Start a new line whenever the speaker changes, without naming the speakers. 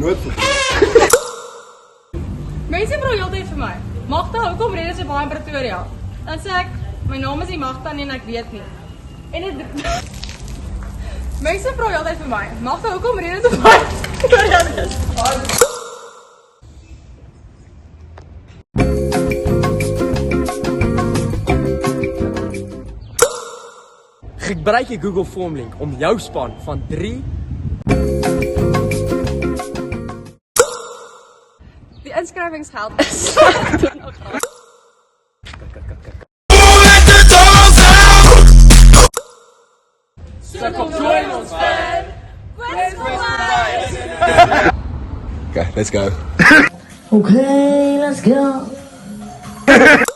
nooit vergeet.
Mense vra heeltyd vir my, Magda, hoekom red jy so baie in Pretoria? Dan sê ek, my naam is nie Magda nie en ek weet nie. En dit Mense vra heeltyd vir my, Magda, hoekom red jy so baie in Pretoria?
Gebruik jy Google Form link om jou span van 3
Die inskrywingsgeld is join ons vir
Okay, let's go.
Okay, let's go.